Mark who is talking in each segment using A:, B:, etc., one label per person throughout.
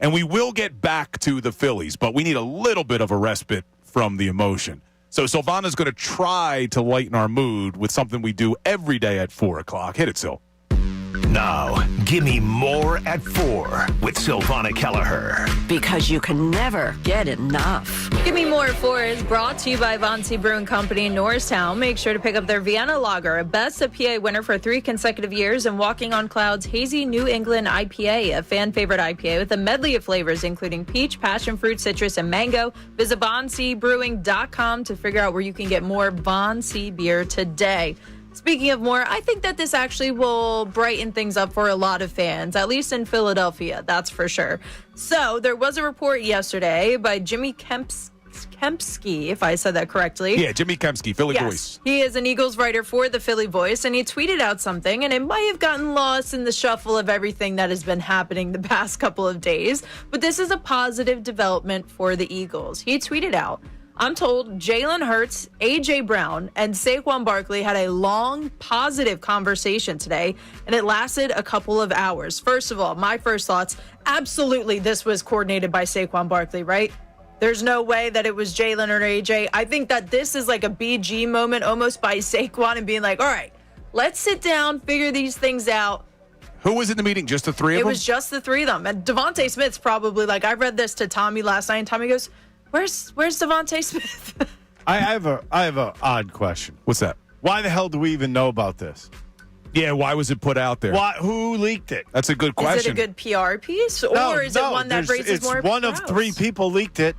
A: And we will get back to the Phillies, but we need a little bit of a respite from the emotion. So Sylvana's going to try to lighten our mood with something we do every day at 4 o'clock. Hit it, Sil.
B: Now, Gimme More at 4 with Sylvana Kelleher.
C: Because you can never get enough.
D: Gimme More at 4 is brought to you by Vonsi Brewing Company in Norristown. Make sure to pick up their Vienna Lager, a Best of PA winner for 3 consecutive years, and Walking on Clouds Hazy New England IPA, a fan favorite IPA with a medley of flavors, including peach, passion fruit, citrus, and mango. Visit VonsiBrewing.com to figure out where you can get more Vonsi beer today. Speaking of more, I think that this actually will brighten things up for a lot of fans, at least in Philadelphia, that's for sure. So there was a report yesterday by Jimmy Kempski, if I said that correctly.
A: Yeah, Jimmy Kempski, Philly Voice.
D: He is an Eagles writer for the Philly Voice, and he tweeted out something, and it might have gotten lost in the shuffle of everything that has been happening the past couple of days. But this is a positive development for the Eagles. He tweeted out, I'm told Jalen Hurts, A.J. Brown, and Saquon Barkley had a long, positive conversation today, and it lasted a couple of hours. First of all, my first thoughts, absolutely this was coordinated by Saquon Barkley, right? There's no way that it was Jalen or A.J. I think that this is like a BG moment almost by Saquon and being like, all right, let's sit down, figure these things out.
A: Who was in the meeting? Just the three of them?
D: It was just the three of them. And Devontae Smith's probably like, I read this to Tommy last night, and Tommy goes, Where's Devontae Smith?
E: I have a odd question.
A: What's that?
E: Why the hell do we even know about this?
A: Yeah, why was it put out there?
E: Who leaked it?
A: That's a good question.
D: Is it a good PR piece, or is it one that raises more?
E: It's one of 3 people leaked it.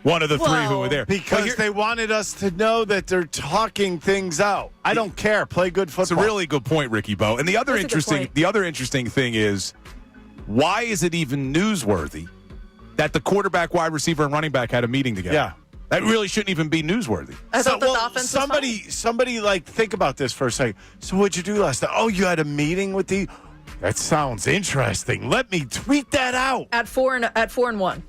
A: One of the 3 who were there.
E: Because they wanted us to know that they're talking things out. I don't care. Play good football.
A: It's a really good point, Ricky Bo. And the other interesting thing is, why is it even newsworthy that the quarterback, wide receiver, and running back had a meeting together?
E: Yeah.
A: That really shouldn't even be newsworthy.
D: I thought the offense
E: somebody like think about this for a second. So what'd you do last night? Oh, you had a meeting with the. That sounds interesting. Let me tweet that out
D: at 4-1.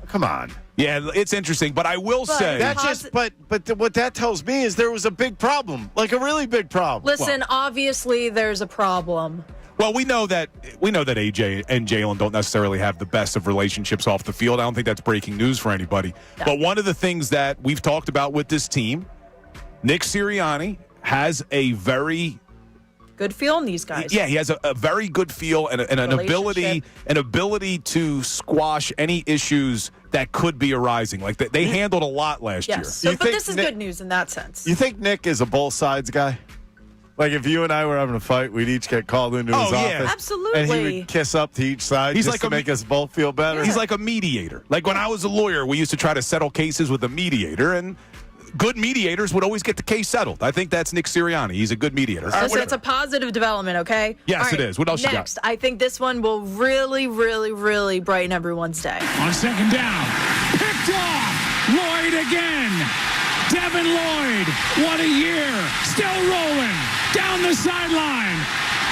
E: Come on.
A: Yeah, it's interesting, but I will say
E: but what that tells me is there was a big problem, like a really big problem.
D: Listen, obviously there's a problem.
A: Well, we know that AJ and Jalen don't necessarily have the best of relationships off the field. I don't think that's breaking news for anybody. No. But one of the things that we've talked about with this team, Nick Sirianni has a very
D: good feel in these guys.
A: Yeah, he has a very good feel and an ability to squash any issues that could be arising. Like they handled a lot last year.
D: So, but this is good news in that sense.
E: You think Nick is a both sides guy? Like if you and I were having a fight, we'd each get called into his office.
D: Absolutely.
E: And he would kiss up to each side to make us both feel better.
A: He's like a mediator. Like when I was a lawyer, we used to try to settle cases with a mediator, and good mediators would always get the case settled. I think that's Nick Sirianni. He's a good mediator.
D: Listen, it's a positive development, okay?
A: Yes, it is. What else you got?
D: Next, I think this one will really, really, really brighten everyone's day.
F: On second down, picked off, Lloyd again. Devin Lloyd, what a year. Still rolling down the sideline.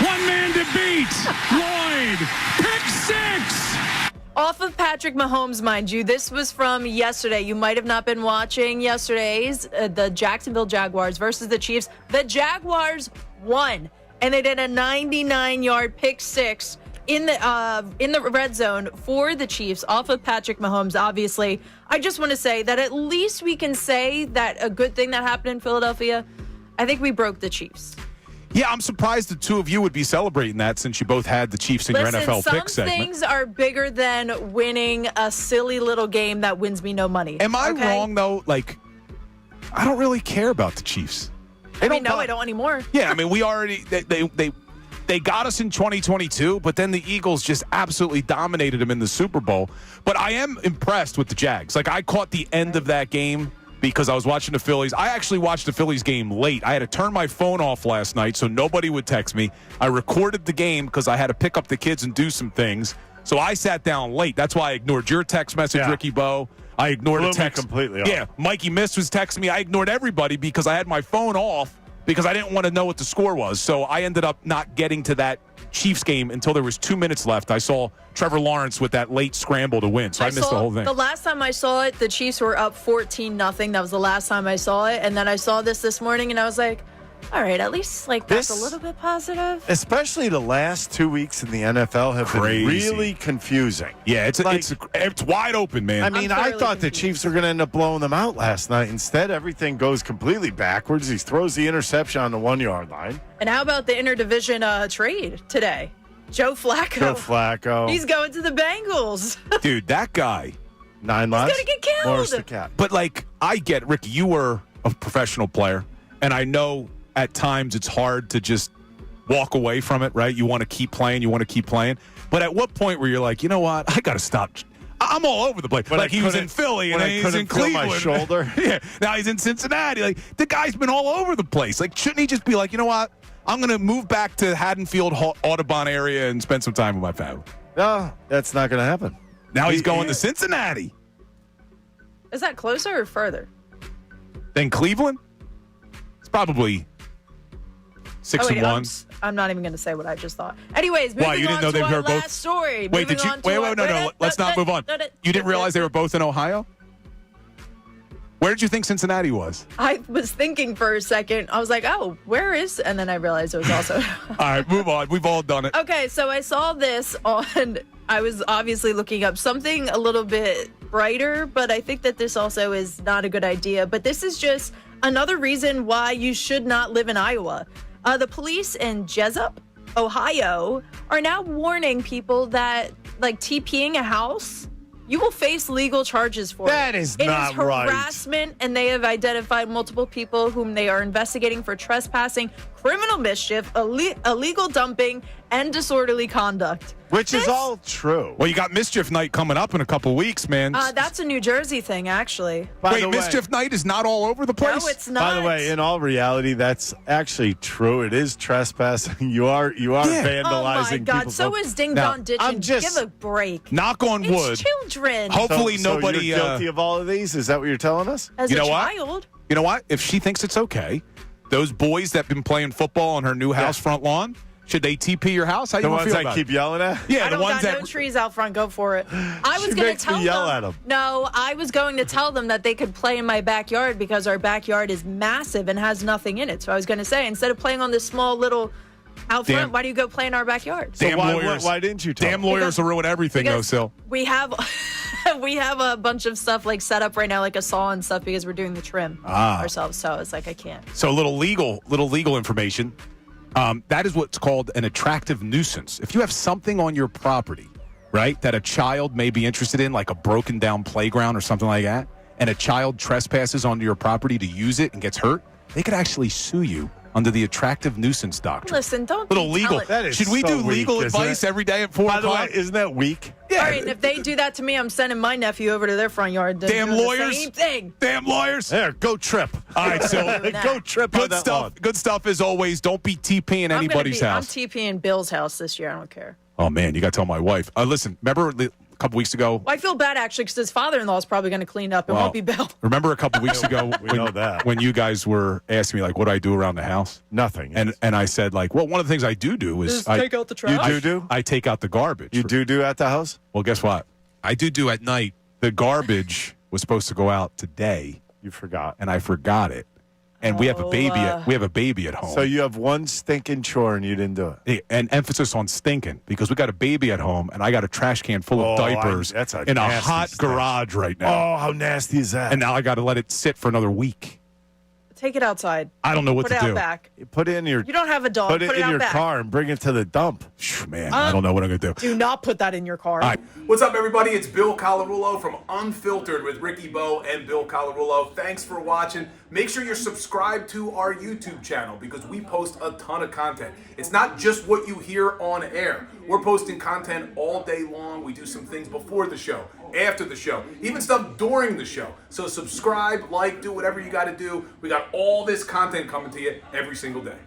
F: One man to beat. Lloyd, pick 6.
D: Off of Patrick Mahomes, mind you. This was from yesterday. You might have not been watching yesterday's the Jacksonville Jaguars versus the Chiefs. The Jaguars won, and they did a 99-yard pick 6 in the red zone for the Chiefs off of Patrick Mahomes. Obviously, I just want to say that at least we can say that a good thing that happened in Philadelphia. I think we broke the Chiefs.
A: Yeah, I'm surprised the two of you would be celebrating that since you both had the Chiefs in your NFL pick segment.
D: Some things are bigger than winning a silly little game that wins me no money.
A: Am I wrong, though? Like, I don't really care about the Chiefs.
D: I don't anymore.
A: Yeah, I mean, we already they got us in 2022, but then the Eagles just absolutely dominated them in the Super Bowl. But I am impressed with the Jags. Like, I caught the end of that game because I was watching the Phillies. I actually watched the Phillies game late. I had to turn my phone off last night so nobody would text me. I recorded the game because I had to pick up the kids and do some things. So I sat down late. That's why I ignored your text message, Ricky Bo. I ignored a text.
E: Completely off.
A: Yeah, Mikey Miss was texting me. I ignored everybody because I had my phone off because I didn't want to know what the score was. So I ended up not getting to that Chiefs game until there was 2 minutes left. I saw Trevor Lawrence with that late scramble to win, so I missed the whole thing.
D: The last time I saw it, the Chiefs were up 14-0. That was the last time I saw it. And then I saw this morning, and I was like, All right, at least that's
E: This-
D: a little bit positive.
E: Especially the last 2 weeks in the NFL have
A: Crazy.
E: been really confusing.
A: Yeah, it's wide open, man.
E: I mean, I
D: thoroughly
E: thought the
D: confused.
E: Chiefs were going to end up blowing them out last night. Instead, everything goes completely backwards. He throws the interception on the 1 yard line.
D: And how about the interdivision trade today? Joe Flacco.
E: Joe Flacco.
D: He's going to the Bengals.
A: Dude, that guy.
E: 9 months.
D: gonna get killed.
E: Morris the cat.
A: But I get, Ricky, you were a professional player, and I know at times it's hard to just walk away from it, right? You want to keep playing. But at what point where you're like, you know what? I got to stop. I'm all over the place.
E: When
A: he was in Philly, and then he's in Cleveland.
E: My shoulder.
A: Yeah. Now he's in Cincinnati. The guy's been all over the place. Shouldn't he just be like, you know what? I'm going to move back to Haddonfield, Audubon area and spend some time with my family.
E: No, that's not going to happen.
A: Now he's going to Cincinnati.
D: Is that closer or further?
A: Then Cleveland? It's probably 6-1.
D: I'm not even going to say what I just thought. Anyways, moving
A: Why, you didn't
D: on
A: know
D: to
A: they
D: our
A: were both-
D: last story.
A: Wait,
D: Moving
A: did you?
D: on to
A: Wait,
D: our-
A: no. Let's not move on. You didn't realize they were both in Ohio? Where did you think Cincinnati was?
D: I was thinking for a second. I was like, oh, where is? And then I realized it was also.
A: All right, move on. We've all done it.
D: Okay, so I saw this on. I was obviously looking up something a little bit brighter, but I think that this also is not a good idea. But this is just another reason why you should not live in Iowa. The police in Jesup, Ohio, are now warning people that TPing a house, you will face legal charges for
E: That
D: it.
E: is
D: It
E: not
D: is
E: right.
D: harassment, and they have identified multiple people whom they are investigating for trespassing, criminal mischief, illegal dumping, and disorderly conduct.
E: Which is
D: This-
E: all true.
A: Well, you got Mischief Night coming up in a couple weeks, man.
D: That's a New Jersey thing, actually.
E: By
A: Wait,
E: the way-
A: Mischief Night is not all over the place?
D: No, it's not.
E: By the way, in all reality, that's actually true. It is trespassing. You are vandalizing
D: Oh my God!
E: people's
D: So
E: homes.
D: is Ding
E: Now,
D: Dong Ditching.
E: I'm just-
D: Give a break.
A: Knock on
D: It's
A: wood.
D: children.
A: Hopefully
E: So
A: nobody.
E: you're guilty of all of these? Is that what you're telling us?
D: As
A: You
D: a
A: know what?
D: child.
A: You know what? If she thinks it's okay, those boys that been playing football on her new house front lawn, should they TP your house? How you
E: The
A: gonna
E: ones
A: feel
E: I
A: about
E: keep
A: it?
E: yelling at?
A: Yeah,
D: I
A: the
D: don't
A: ones
D: got
A: that.
D: no trees out front. Go for it. I was
E: She
D: going
E: makes
D: to
E: me
D: tell
E: yell
D: them.
E: at 'em.
D: No, I was going to tell them that they could play in my backyard because our backyard is massive and has nothing in it. So I was going to say, instead of playing on this small little out front,
A: Damn.
D: why do you go play in our backyard?
A: Damn lawyers.
E: Why didn't you tell
A: Damn
E: them?
A: lawyers will ruin everything, though,
D: Because
A: Sil.
D: we have we have a bunch of stuff set up right now, like a saw and stuff, because we're doing the trim ourselves. So it's I can't.
A: So a little legal information. That is what's called an attractive nuisance. If you have something on your property, right, that a child may be interested in, like a broken down playground or something like that, and a child trespasses onto your property to use it and gets hurt, they could actually sue you under the attractive nuisance doctrine.
D: Listen, don't
A: Little
D: be
A: legal.
D: telling-
E: That is
A: Should we
E: so
A: do
E: weak,
A: legal
E: isn't
A: advice
E: it?
A: every day at 4
E: By the way,
A: o'clock?
E: isn't that weak?
A: Yeah.
D: All right, and if they do that to me, I'm sending my nephew over to their front yard.
A: Damn
D: doing
A: lawyers.
D: The same thing.
A: Damn lawyers.
E: There, go trip.
A: All right, Sil.
D: Doing that.
E: Go trip on
A: Good
E: that
A: stuff.
E: lawn.
A: Good stuff as always. Don't be TPing anybody's
D: I'm
A: house.
D: TPing Bill's house this year. I don't care.
A: Oh man, you got to tell my wife. Listen, remember a couple weeks ago?
D: Well, I feel bad actually because his father-in-law is probably going to clean up. It
A: Well,
D: won't be Bill.
A: Remember a couple weeks ago
E: We know that.
A: when you guys were asking me what do I do around the house?
E: Nothing.
A: And I said well, one of the things I do is
D: Just take out the trash.
E: You do?
A: I take out the garbage.
E: You do at the house?
A: Well, guess what? I do at night. The garbage was supposed to go out today,
E: You forgot.
A: and I forgot it. And we have a baby. We have a baby at home.
E: So you have one stinking chore and you didn't do it.
A: And emphasis on stinking because we got a baby at home, and I got a trash can full of
E: Oh,
A: diapers
E: that's a
A: in a
E: nasty
A: hot
E: stench.
A: garage right now.
E: Oh, how nasty is that?
A: And now I got to let it sit for another week.
D: Take it outside.
A: I don't know what
D: Put it
A: to
D: out
A: do.
D: back.
E: You put it in your
D: You don't have a dog.
E: put it in
D: out
E: your
D: back.
E: car and bring it to the dump.
A: Man, I don't know what I'm going to do.
D: Do not put that in your car.
A: All right.
G: What's up, everybody? It's Bill Colarulo from Unfiltered with Ricky Bo and Bill Colarulo. Thanks for watching. Make sure you're subscribed to our YouTube channel because we post a ton of content. It's not just what you hear on air. We're posting content all day long. We do some things before the show, after the show, even stuff during the show. So subscribe, do whatever you got to do. We got all this content coming to you every single day.